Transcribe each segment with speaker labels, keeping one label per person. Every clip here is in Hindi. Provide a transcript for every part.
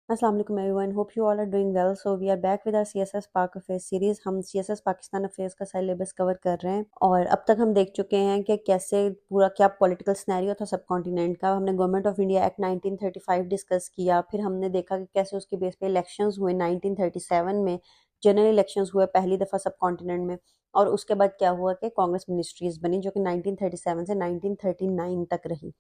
Speaker 1: अस्सलाम वालेकुम everyone, hope you all are doing well. So we are back with our CSS Pak affairs series. हम सीएसएस पाकिस्तान अफेयर्स का सिलेबस कवर कर रहे हैं और अब तक हम देख चुके हैं कि कैसे पूरा क्या पॉलिटिकल सिनेरियो था सब कॉन्टिनेंट का। हमने government of India act 1935 discuss किया, फिर हमने देखा कि कैसे उसके बेस पे इलेक्शंस हुए 1937 में, जनरल इलेक्शंस हुए पहली दफ़ा सब कॉन्टिनेंट में। और उसके बाद क्या हुआ कि कांग्रेस मिनिस्ट्रीज बनी जो कि 1937 से 1939 तक रही।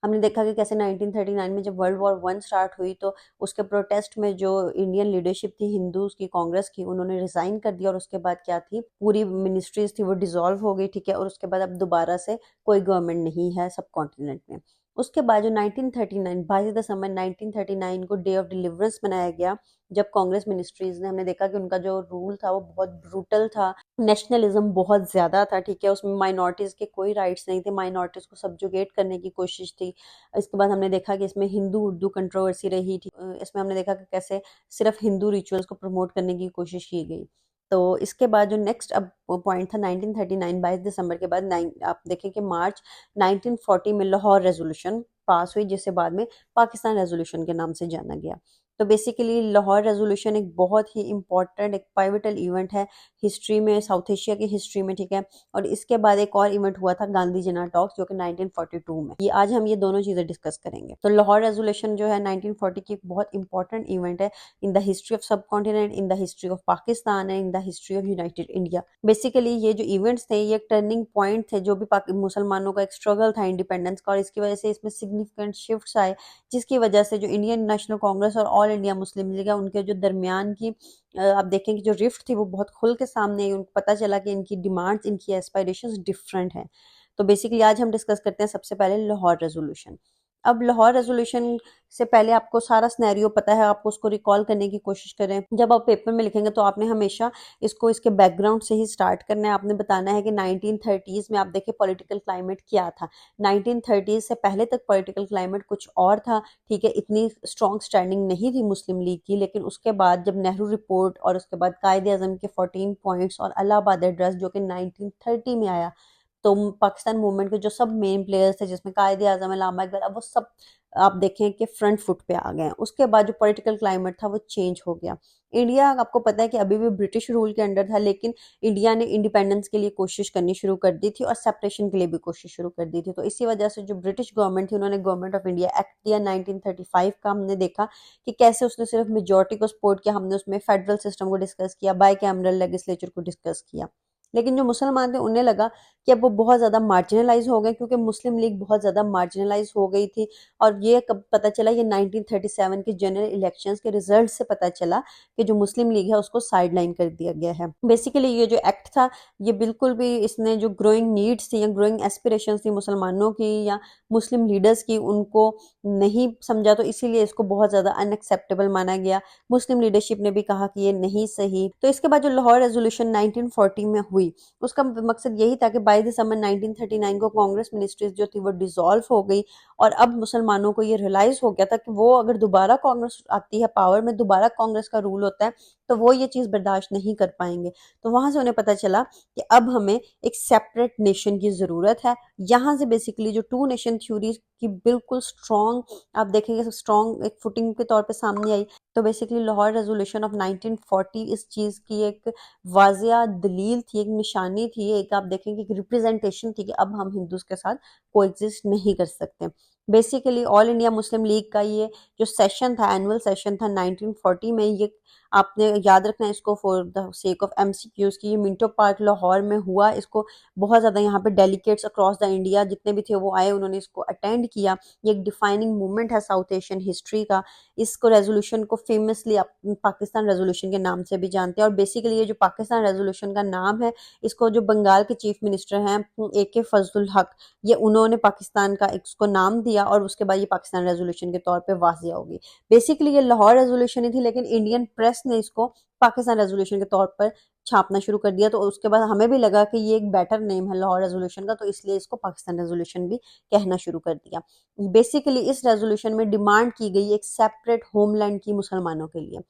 Speaker 1: हमने देखा कि कैसे 1939 में जब वर्ल्ड वॉर वन स्टार्ट हुई तो उसके प्रोटेस्ट में जो इंडियन लीडरशिप थी हिंदूज की, कांग्रेस की, उन्होंने रिजाइन कर दिया और उसके बाद क्या थी, पूरी मिनिस्ट्रीज थी वो डिसॉल्व हो गई, ठीक है। और उसके बाद अब दोबारा से कोई गवर्नमेंट नहीं है सब कॉन्टिनेंट में। उसके बाद जो 1939 22 दिसंबर 1939 को डे ऑफ डिलीवरेंस मनाया गया, जब कांग्रेस मिनिस्ट्रीज ने, हमने देखा कि उनका जो रूल था वो बहुत ब्रूटल था, नेशनलिज्म बहुत ज्यादा था, ठीक है। उसमें माइनॉरिटीज के कोई राइट्स नहीं थे, माइनॉरिटीज को सब्जुगेट करने की कोशिश थी। इसके बाद हमने देखा कि इसमें हिंदू उर्दू कंट्रोवर्सी रही थी। इसमें हमने देखा कि कैसे सिर्फ हिंदू रिचुअल्स को प्रमोट करने की कोशिश की गई। तो इसके बाद जो नेक्स्ट अब पॉइंट था 1939 22 दिसंबर के बाद आप देखें कि मार्च 1940 में लाहौर रेजोल्यूशन पास हुई, जिसे बाद में पाकिस्तान रेजोल्यूशन के नाम से जाना गया। तो बेसिकली लाहौर रेजोल्यूशन एक बहुत ही इंपॉर्टेंट, एक पाइवटल इवेंट है हिस्ट्री में, साउथ एशिया की हिस्ट्री में, ठीक है। और इसके बाद एक और इवेंट हुआ था गांधी जिना टॉक्स, जो कि 1942 में। ये आज हम ये दोनों चीजें डिस्कस करेंगे। तो लाहौर रेजोल्यूशन जो है 1940 की एक बहुत इंपॉर्टेंट इवेंट है इन द हिस्ट्री ऑफ सब continent, in the history of Pakistan and in the history of United India. Basically ये जो इवेंट्स थे ये एक टर्निंग पॉइंट थे, जो भी मुसलमानों का एक स्ट्रगल था इंडिपेंडेंस का, और इसकी वजह से इसमें सिग्निफिकेंट शिफ्ट्स आए, जिसकी वजह से जो इंडियन नेशनल कांग्रेस और ऑल इंडिया मुस्लिम लीग है उनके जो दरमियान की आप देखें कि जो रिफ्ट थी वो बहुत खुल के सामने आई। उनको पता चला कि इनकी डिमांड्स, इनकी एस्पायरेशंस डिफरेंट हैं। तो बेसिकली आज हम डिस्कस करते हैं सबसे पहले लाहौर रेजोल्यूशन। अब लाहौर रेजोल्यूशन से पहले आपको सारा सिनेरियो पता है, आपको उसको रिकॉल करने की कोशिश करें। जब आप पेपर में लिखेंगे तो आपने हमेशा इसको इसके बैकग्राउंड से ही स्टार्ट करना है। आपने बताना है कि 1930s में आप देखिए पॉलिटिकल क्लाइमेट क्या था। 1930s से पहले तक पॉलिटिकल क्लाइमेट कुछ और था, ठीक है। इतनी स्ट्रॉन्ग स्टैंडिंग नहीं थी मुस्लिम लीग की, लेकिन उसके बाद जब नेहरू रिपोर्ट और उसके बाद कायदे आजम के 14 पॉइंट्स और इलाहाबाद एड्रेस जो कि 1930 में आया, तो पाकिस्तान मूवमेंट के जो सब मेन प्लेयर्स थे, जिसमें कायदे आजम, अल्लामा इकबाल, अब वो सब आप देखें कि फ्रंट फुट पे आ गए हैं। उसके बाद जो पॉलिटिकल क्लाइमेट था वो चेंज हो गया। इंडिया, आपको पता है कि अभी भी ब्रिटिश रूल के अंडर था, लेकिन इंडिया ने इंडिपेंडेंस के लिए कोशिश करनी शुरू कर दी थी और सेपरेशन के लिए भी कोशिश शुरू कर दी थी। तो इसी वजह से जो ब्रिटिश गवर्नमेंट थी उन्होंने गवर्नमेंट ऑफ इंडिया एक्ट दिया 1935 का। हमने देखा कि कैसे उसने सिर्फ मेजोरिटी को सपोर्ट किया, हमने उसमें फेडरल सिस्टम को डिस्कस किया, बाई कैमरल लेजिस्लेचर को डिस्कस किया। लेकिन जो मुसलमान थे उन्हें लगा कि अब वो बहुत ज़्यादा मार्जिनलाइज हो गए, क्योंकि मुस्लिम लीग बहुत ज़्यादा मार्जिनलाइज हो गई थी। और ये कब पता चला, ये 1937 के जनरल इलेक्शंस के रिजल्ट से पता चला कि जो मुस्लिम लीग है उसको साइडलाइन कर दिया गया है। बेसिकली ये जो एक्ट था ये बिल्कुल भी, इसने जो ग्रोइंग नीड्स थी या ग्रोइंग एस्पिरेशंस थी मुसलमानों की या मुस्लिम लीडर्स की, उनको नहीं समझा, तो इसीलिए इसको बहुत ज़्यादा अनएक्सेप्टेबल माना गया। मुस्लिम लीडरशिप ने भी कहा कि ये नहीं सही। तो इसके बाद जो लाहौर रेजोल्यूशन 1940 में हुई, उसका मकसद यही था कि 22 दिसंबर 1939 को कांग्रेस मिनिस्ट्रीज जो थी वो डिसॉल्व हो गई। और अब मुसलमानों को ये रियलाइज हो गया था कि वो अगर दोबारा कांग्रेस आती है पावर में, दोबारा कांग्रेस का रूल होता है, तो वो ये चीज़ बर्दाश्त नहीं कर पाएंगे। तो वहां से उन्हें पता चला कि अब हमें एक सेपरेट नेशन की ज़रूरत है। यहाँ से बेसिकली जो टू नेशन थ्योरी की बिल्कुल स्ट्रॉन्ग, आप देखेंगे स्ट्रॉन्ग एक फुटिंग के तौर पे सामने आई। तो बेसिकली लाहौर रेजोल्यूशन ऑफ 1940 इस चीज़ की एक वाजिया दलील थी, एक निशानी थी, एक आप देखेंगे एक रिप्रेजेंटेशन थी कि अब हम हिंदूज के साथ कोएग्जिस्ट नहीं कर सकते। Basically all India Muslim league का ये जो सेशन था, एनुअल सेशन था 1940 में, ये आपने याद रखना है इसको for the sake of MCQs की, ये मिंटो पार्क लाहौर में हुआ। इसको बहुत ज़्यादा यहाँ पे डेलीगेट्स अक्रॉस द इंडिया जितने भी थे वो आए, उन्होंने इसको अटेंड किया। ये एक डिफाइनिंग मूवमेंट है साउथ एशियन हिस्ट्री का। इसको रेजोल्यूशन को फेमसली पाकिस्तान रेजोल्यूशन के नाम से भी जानते हैं। और बेसिकली ये जो पाकिस्तान रेजोल्यूशन का नाम है, इसको जो बंगाल के चीफ मिनिस्टर हैं AK फजलुल हक, ये उन्होंने पाकिस्तान का इसको नाम दिया और उसके बाद ये पाकिस्तान रेजोल्यूशन के तौर पे वाजिया होगी। बेसिकली ये लाहौर रेजोल्यूशन ही थी, लेकिन इंडियन प्रेस ने इसको पाकिस्तान रेजोल्यूशन के तौर पर छापना शुरू कर दिया। तो उसके बाद हमें भी लगा कि ये एक बेटर नेम है लाहौर रेजोल्यूशन का, तो इसलिए इसको पाकिस्तान रेजोल्यूशन भी कहना शुरू कर दिया। बेसिकली इस रेजोल्यूशन में डिमांड की गई एक सेपरेट होमलैंड की मुसलमानों के लिए।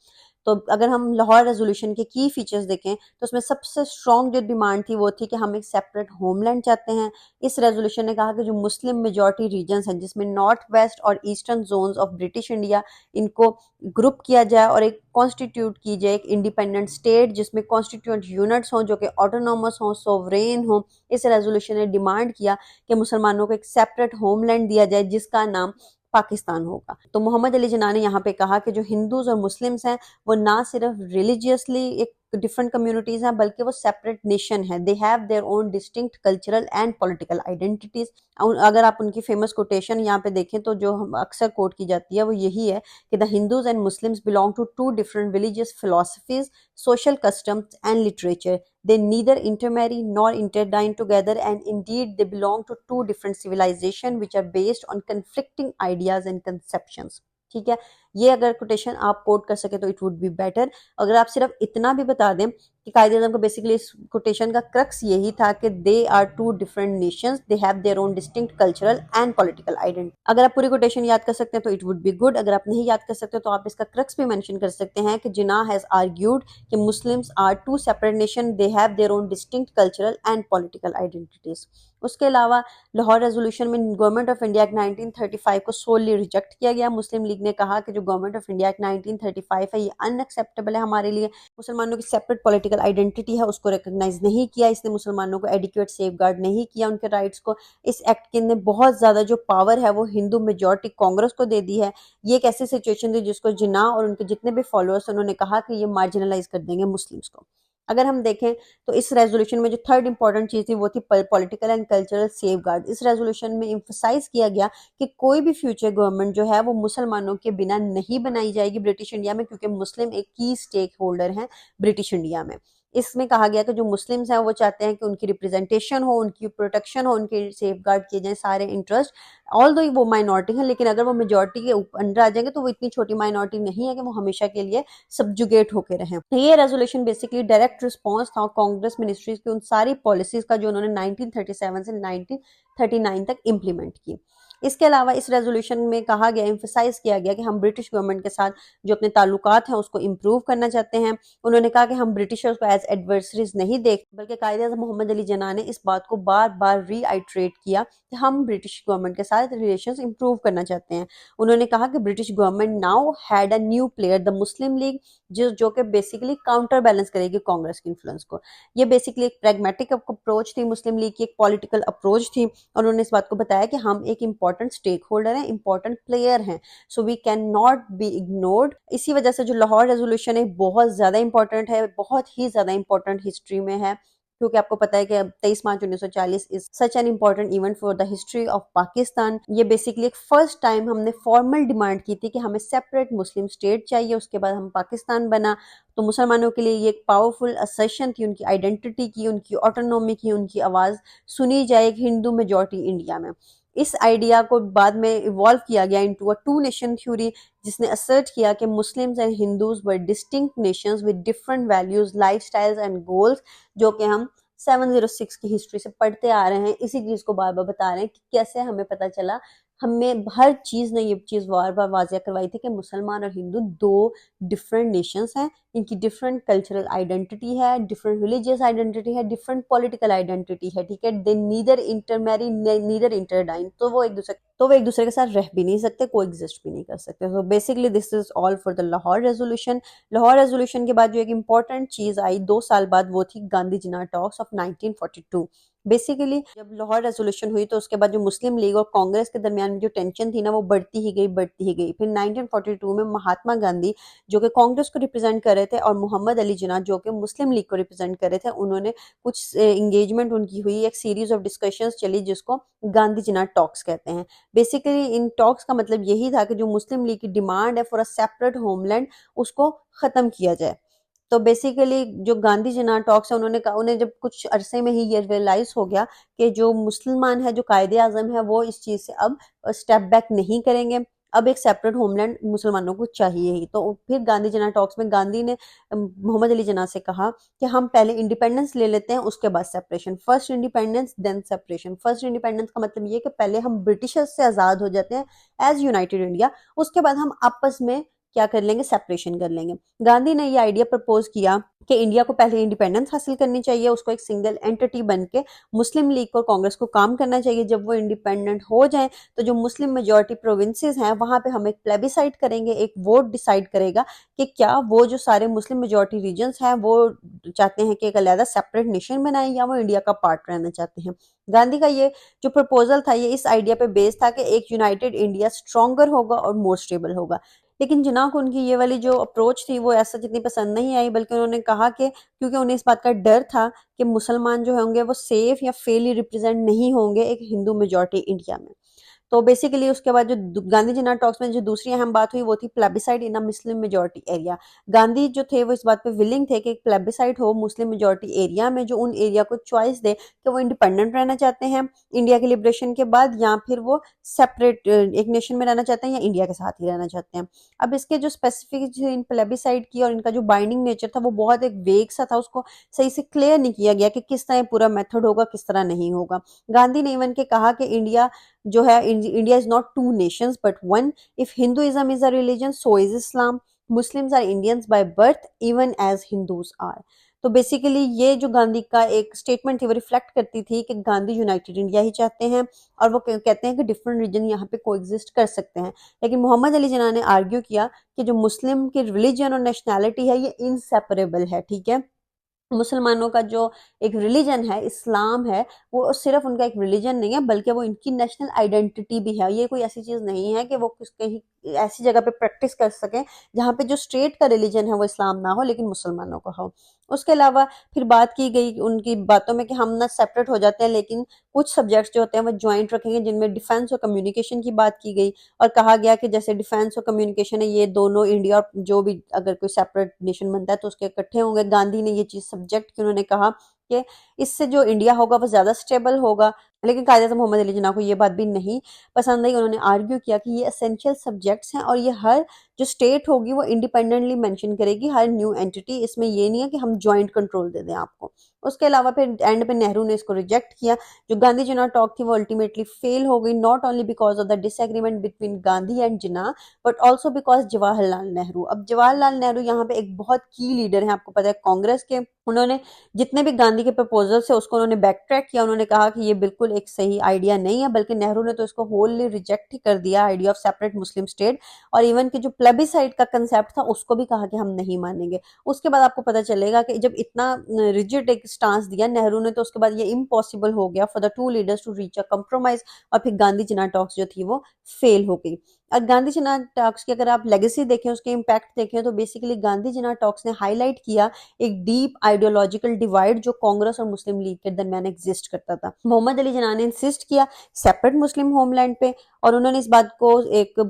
Speaker 1: तो अगर हम लाहौर रेजोल्यूशन के की फीचर्स देखें तो उसमें सबसे स्ट्रॉन्ग जो डिमांड थी वो थी कि हम एक सेपरेट होमलैंड चाहते हैं। इस रेजोल्यूशन ने कहा कि जो मुस्लिम मेजॉरिटी रीजन्स हैं जिसमें नॉर्थ वेस्ट और eastern zones of British India, इनको ग्रुप किया जाए और एक कॉन्स्टिट्यूट की जाए एक इंडिपेंडेंट स्टेट जिसमें कॉन्स्टिट्यूंट यूनिट्स हों जो कि ऑटोनोमस हों, सोवरेन हों। इस रेजोल्यूशन ने डिमांड किया कि मुसलमानों को एक सेपरेट होमलैंड दिया जाए जिसका नाम पाकिस्तान होगा। तो मोहम्मद अली जिन्ना ने यहाँ पे कहा कि जो हिंदूज और मुस्लिम्स हैं वो ना सिर्फ रिलीजियसली एक डिफरेंट कम्युनिटीज हैं बल्कि वो सेपरेट नेशन है। दे have their own distinct cultural and political identities. अगर आप उनकी फेमस कोटेशन यहाँ पे देखें तो जो हम अक्सर कोट की जाती है वो यही है कि the Hindus and Muslims belong to two different religious philosophies, social customs and literature. They neither intermarry nor interdine together, and indeed they belong to two different civilizations which are based on conflicting ideas and conceptions. ठीक है, ये अगर कोटेशन आप कोट कर सके तो इट वुड बी बेटर। अगर आप सिर्फ इतना भी बता दें कि कायदे आज़म को बेसिकली इस कोटेशन का क्रक्स यही था कि they are two different nations, they have their own distinct cultural and political identity. अगर आप पूरी कोटेशन याद कर सकते हैं तो इट वुड बी गुड। अगर आप नहीं याद कर सकते तो आप इसका क्रक्स भी मेंशन कर सकते हैं कि जिन्ना हैज आर्ग्यूड कि Muslims are two separate nation, they have their own distinct cultural and political identities. उसके अलावा लाहौर रेजोल्यूशन में गवर्नमेंट ऑफ इंडिया एक्ट 1935 को सोली रिजेक्ट किया गया। मुस्लिम लीग ने कहा कि जो गवर्नमेंट ऑफ इंडिया एक्ट 1935 है ये अनएक्सेप्टेबल है हमारे लिए। मुसलमानों की सेपरेट पॉलिटिकल आइडेंटिटी है उसको रिकॉग्नाइज नहीं किया, इसने मुसलमानों को एडिक्वेट सेफगार्ड नहीं किया उनके राइट्स को। इस एक्ट के ने बहुत ज़्यादा जो पावर है वो हिंदू मेजॉरिटी कांग्रेस को दे दी है। ये एक ऐसी सिचुएशन थी जिसको जिन्ना और उनके जितने भी फॉलोअर्स उन्होंने कहा कि ये मार्जिनलाइज कर देंगे मुस्लिम्स को। अगर हम देखें तो इस रेजोल्यूशन में जो थर्ड इंपॉर्टेंट चीज़ थी वो थी पॉलिटिकल एंड कल्चरल सेफगार्ड। इस रेजोल्यूशन में एम्फसाइज किया गया कि कोई भी फ्यूचर गवर्नमेंट जो है वो मुसलमानों के बिना नहीं बनाई जाएगी ब्रिटिश इंडिया में, क्योंकि मुस्लिम एक की स्टेक होल्डर हैं ब्रिटिश इंडिया में। इसमें कहा गया कि जो मुस्लिम्स हैं वो चाहते हैं कि उनकी रिप्रेजेंटेशन हो, उनकी प्रोटेक्शन हो, उनके सेफगार्ड किए जाएं सारे इंटरेस्ट। ऑल दो वो माइनॉरिटी है लेकिन अगर वो मेजॉरिटी के अंडर आ जाएंगे तो वो इतनी छोटी माइनॉरिटी नहीं है कि वो हमेशा के लिए सब्जुगेट होकर रहें। ये रेजोल्यूशन बेसिकली डायरेक्ट रिस्पॉन्स था कांग्रेस मिनिस्ट्रीज की उन सारी पॉलिसीज का जो उन्होंने 1937 से 1939 तक इम्प्लीमेंट की। इसके अलावा इस रेजोल्यूशन में कहा गया, एम्फसाइज किया गया कि हम ब्रिटिश गवर्नमेंट के साथ जो अपने ताल्लुकात हैं उसको इम्प्रूव करना चाहते हैं। उन्होंने कहा कि हम ब्रिटिशर्स को एज एडवर्सरीज नहीं देखते, बल्कि कायदे-ए-आज़म मोहम्मद अली जिन्ना ने इस बात को बार बार रीआइट्रेट किया कि हम ब्रिटिश गवर्नमेंट के साथ रिलेशंस इम्प्रूव करना चाहते हैं। उन्होंने कहा कि British government now had a new player, the Muslim league, जो कि बेसिकली काउंटर बैलेंस करेगी कांग्रेस के इन्फ्लुएंस को। ये बेसिकली एक प्रैग्मेटिक अप्रोच थी, मुस्लिम लीग की एक पॉलिटिकल अप्रोच थी। और उन्होंने इस बात को बताया कि हम एक इंपॉर्टेंट स्टेक होल्डर हैं, इंपॉर्टेंट प्लेयर हैं, so we can not be ignored. इसी वजह से जो लाहौर रेजोल्यूशन है बहुत ज्यादा इंपॉर्टेंट है, बहुत ही ज्यादा इंपॉर्टेंट हिस्ट्री में है, क्योंकि आपको पता है कि 23 मार्च 1940 is such an important event for the history of Pakistan. ये बेसिकली एक फर्स्ट टाइम हमने फॉर्मल डिमांड की थी कि हमें सेपरेट मुस्लिम स्टेट चाहिए, उसके बाद हम पाकिस्तान बना। तो मुसलमानों के लिए ये एक पावरफुल असर्शन थी, उनकी आइडेंटिटी की, उनकी ऑटोनॉमी की, उनकी आवाज़ सुनी जाए एक हिंदू मेजॉरिटी इंडिया में। इस आइडिया को बाद में इवॉल्व किया गया into a two nation theory, जिसने असर्ट किया कि Muslims and Hindus were distinct nations with different values, lifestyles and goals, जो कि हम 706 की हिस्ट्री से पढ़ते आ रहे हैं। इसी चीज को बार बार बता रहे हैं कि कैसे हमें पता चला। हमें हर चीज ने ये चीज बार बार वाज़िया करवाई थी कि मुसलमान और हिंदू दो डिफरेंट नेशंस हैं, इनकी डिफरेंट कल्चरल आइडेंटिटी है, डिफरेंट रिलीजियस आइडेंटिटी है, डिफरेंट पॉलिटिकल आइडेंटिटी है। ठीक है, दे नीदर इंटरमैरी नीदर इंटरडाइन, तो वो एक दूसरे के साथ रह भी नहीं सकते, को एग्जिस्ट भी नहीं कर सकते। So basically this is all for the Lahore resolution. Lahore resolution के बाद जो एक इंपॉर्टेंट चीज आई 2 साल बाद, वो थी गांधी जिन्ना टॉक्स ऑफ 1942। बेसिकली जब लाहौर रेजोल्यूशन हुई तो उसके बाद जो मुस्लिम लीग और कांग्रेस के दरमियान में जो टेंशन थी ना वो बढ़ती ही गई। फिर 1942 में महात्मा गांधी जो कि कांग्रेस को रिप्रेजेंट कर रहे थे और मोहम्मद अली जिन्ना जो कि मुस्लिम लीग को रिप्रेजेंट कर रहे थे, उन्होंने कुछ एंगेजमेंट उनकी हुई, एक सीरीज ऑफ डिस्कशंस चली जिसको गांधी जिन्ना टॉक्स कहते हैं। बेसिकली इन टॉक्स का मतलब यही था कि जो मुस्लिम लीग की डिमांड है फॉर अ सेपरेट होमलैंड उसको खत्म किया जाए। तो बेसिकली जो गांधी जिन्ना टॉक्स है, उन्होंने कहा, उन्हें जब कुछ अरसे में ही ये रियलाइज हो गया कि जो मुसलमान है, जो कायदे आजम है, वो इस चीज से अब स्टेप बैक नहीं करेंगे, अब एक सेपरेट होमलैंड मुसलमानों को चाहिए ही। तो फिर गांधी जना टॉक्स में गांधी ने मोहम्मद अली जना से कहा कि हम पहले इंडिपेंडेंस ले लेते हैं, उसके बाद separation, first independence then separation. First independence का मतलब ये कि पहले हम ब्रिटिशर्स से आजाद हो जाते हैं एज यूनाइटेड इंडिया, उसके बाद हम आपस में क्या कर लेंगे, सेपरेशन कर लेंगे। गांधी ने ये आइडिया प्रपोज किया कि इंडिया को पहले इंडिपेंडेंस हासिल करनी चाहिए, उसको एक सिंगल एंटिटी बन के मुस्लिम लीग और कांग्रेस को काम करना चाहिए। जब वो इंडिपेंडेंट हो जाए तो जो मुस्लिम मेजॉरिटी प्रोविंसेस हैं वहां पे हम एक प्लेबिसाइड करेंगे, एक वोट डिसाइड करेगा कि क्या वो जो सारे मुस्लिम मेजॉरिटी रीजन्स हैं वो चाहते हैं कि एक अलग सेपरेट नेशन बनाए या वो इंडिया का पार्ट रहना चाहते हैं। गांधी का ये जो प्रपोजल था ये इस आइडिया पे बेस्ड था कि एक यूनाइटेड इंडिया स्ट्रॉन्गर होगा और मोर स्टेबल होगा। लेकिन जिन्ना को उनकी ये वाली जो अप्रोच थी वो ऐसा जितनी पसंद नहीं आई, बल्कि उन्होंने कहा कि क्योंकि उन्हें इस बात का डर था कि मुसलमान जो होंगे वो सेफ या फेयरली रिप्रेजेंट नहीं होंगे एक हिंदू मेजॉरिटी इंडिया में। तो बेसिकली उसके बाद जो गांधी जी टॉक्स में जो दूसरी अहम बात हुई वो थी प्लेबिसाइड इन अ मुस्लिम मेजॉरिटी एरिया। गांधी जो थे वो इस बात पे विलिंग थे कि एक प्लेबिसाइड हो मुस्लिम मेजॉरिटी एरिया में, जो उन एरिया को चॉइस दे कि वो इंडिपेंडेंट रहना चाहते हैं इंडिया के लिबरेशन के बाद, या फिर वो सेपरेट एक नेशन में रहना चाहते हैं या इंडिया के साथ ही रहना चाहते हैं। अब इसके जो स्पेसिफिक इन प्लेबिसाइड की और इनका जो बाइंडिंग नेचर था वो बहुत एक वेग सा था, उसको सही से क्लियर नहीं किया गया कि किस तरह पूरा मेथड होगा, किस तरह नहीं होगा। गांधी ने इवन के कहा कि इंडिया जो है, India is not two nations but one, if Hinduism is a religion so is Islam, Muslims are Indians by birth even as Hindus are. तो बेसिकली ये जो गांधी का एक स्टेटमेंट थी वो रिफ्लेक्ट करती थी कि गांधी यूनाइटेड इंडिया ही चाहते हैं और वो कहते हैं कि डिफरेंट रीजन यहाँ पे कोएग्जिस्ट कर सकते हैं। लेकिन मोहम्मद अली जिन्ना ने आर्ग्यू किया कि जो मुस्लिम की रिलीजन और नेशनैलिटी है ये इनसेपरेबल है, ठीक है। मुसलमानों का जो एक रिलीजन है, इस्लाम है, वो सिर्फ उनका एक रिलीजन नहीं है बल्कि वो इनकी नेशनल आइडेंटिटी भी है। ये कोई ऐसी चीज नहीं है कि वो कहीं ऐसी जगह पे प्रैक्टिस कर सकें जहाँ पे जो स्टेट का रिलीजन है वो इस्लाम ना हो लेकिन मुसलमानों का हो। उसके अलावा फिर बात की गई उनकी बातों में कि हम ना सेपरेट हो जाते हैं लेकिन कुछ सब्जेक्ट्स जो होते हैं वो ज्वाइंट रखेंगे, जिनमें डिफेंस और कम्युनिकेशन की बात की गई और कहा गया कि जैसे डिफेंस और कम्युनिकेशन है ये दोनों इंडिया और जो भी अगर कोई सेपरेट नेशन बनता है तो उसके इकट्ठे होंगे। गांधी ने ये चीज सब्जेक्ट की, उन्होंने कहा कि इससे जो इंडिया होगा वो ज्यादा स्टेबल होगा। लेकिन कायदे मोहम्मद अली जिन्ना को ये बात भी नहीं पसंद आई। उन्होंने आर्ग्यू किया कि ये एसेंशियल सब्जेक्ट्स हैं और ये हर जो स्टेट होगी वो इंडिपेंडेंटली मेंशन करेगी हर न्यू एंटिटी, इसमें ये नहीं है कि हम ज्वाइंट कंट्रोल दे दें आपको। उसके अलावा फिर एंड पे नेहरू ने इसको रिजेक्ट किया। जो गांधी जिन्ना टॉक थी वो अल्टीमेटली फेल हो गई, not only because of the disagreement between Gandhi and Jinnah but also because Jawaharlal Nehru. अब जवाहरलाल नेहरू यहाँ पे एक बहुत की लीडर है, आपको पता है कांग्रेस के। उन्होंने जितने भी गांधी के प्रपोजल है उसको उन्होंने बैक ट्रैक किया, उन्होंने कहा कि ये बिल्कुल एक सही आइडिया नहीं है, बल्कि नेहरू ने तो इसको होलली रिजेक्ट ही कर दिया idea of separate Muslim state. और इवन कि जो प्लेबिसाइड का कंसेप्ट था उसको भी कहा कि हम नहीं मानेंगे। उसके बाद आपको पता चलेगा कि जब इतना रिजिड एक स्टांस दिया नेहरू ने तो उसके बाद ये इम्पॉसिबल हो गया for the two leaders to reach a compromise और फिर गांधी जिन्ना टॉक्स जो थी वो फेल हो गई। और गांधी जिन्ना टॉक्स की अगर आप लेगेसी देखें, उसके इम्पैक्ट देखें, तो बेसिकली गांधी जिन्ना टॉक्स ने हाईलाइट किया एक डीप आइडियोलॉजिकल डिवाइड जो कांग्रेस और मुस्लिम लीग के दरमियान एग्जिस्ट करता था। मोहम्मद अली जिन्ना ने इंसिस्ट किया सेपरेट मुस्लिम होमलैंड पे और उन्होंने इस बात को एक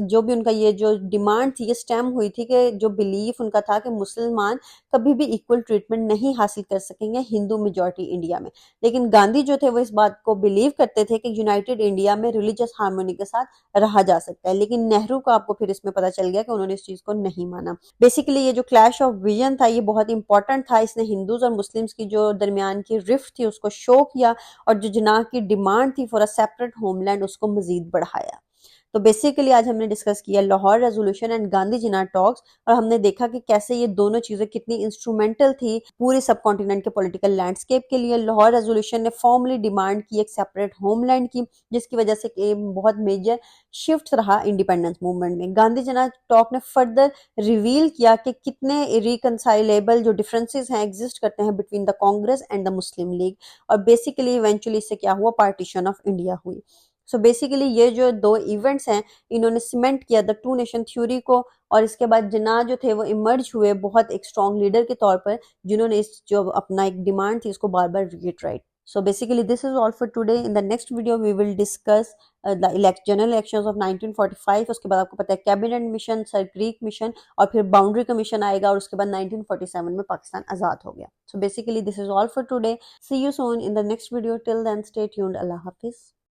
Speaker 1: जो भी उनका ये जो डिमांड थी ये स्टेम हुई थी कि जो बिलीफ उनका था कि मुसलमान कभी भी इक्वल ट्रीटमेंट नहीं हासिल कर सकेंगे हिंदू मेजॉरिटी इंडिया में। लेकिन गांधी जो थे वो इस बात को बिलीव करते थे कि यूनाइटेड इंडिया में रिलीजियस हार्मोनी के साथ रहा जा सकता है। लेकिन नेहरू को आपको फिर इसमें पता चल गया कि उन्होंने इस चीज को नहीं माना। बेसिकली ये जो क्लैश ऑफ विजन था ये बहुत इंपॉर्टेंट था, इसने हिंदूज और मुस्लिम्स की जो दरमियान की रिफ्ट थी उसको शो किया और जो जिन्ना की डिमांड थी फॉर अ सेपरेट होमलैंड उसको मजीद बढ़ाया। तो बेसिकली आज हमने डिस्कस किया Lahore resolution and Gandhi Jinnah talks और हमने देखा कि कैसे ये दोनों चीजें कितनी इंस्ट्रूमेंटल थी पूरे सब कॉन्टिनेंट के पॉलिटिकल लैंडस्केप के लिए। लाहौर रेजोल्यूशन ने फॉर्मली डिमांड की एक सेपरेट होमलैंड की, जिसकी वजह से बहुत मेजर शिफ्ट रहा इंडिपेंडेंस मूवमेंट में। गांधी जिन्ना टॉक ने फर्दर रिवील किया कि कितने रिकनसाइलेबल जो डिफरेंसेस हैं एग्जिस्ट करते हैं between the Congress and the Muslim league और बेसिकली इवेंचुअली इससे क्या हुआ, पार्टीशन ऑफ इंडिया हुई। सो बेसिकली ये जो दो इवेंट्स हैं इन्होंने सीमेंट किया द टू नेशन थ्योरी को और इसके बाद जिन्ना जो थे वो इमर्ज हुए बहुत एक स्ट्रॉन्ग लीडर के तौर पर जिन्होंने इस जो अपना एक डिमांड थी इसको बार बार रिट्राइट। So basically this is all for today. In the next video we will discuss the general elections of 1945। उसके बाद आपको पता है cabinet mission, sir creek mission और फिर बाउंड्री कमीशन आएगा और उसके बाद 1947 में पाकिस्तान आजाद हो गया। So basically this is all for today. See you soon in the next video. Till then stay tuned. Allah Hafiz.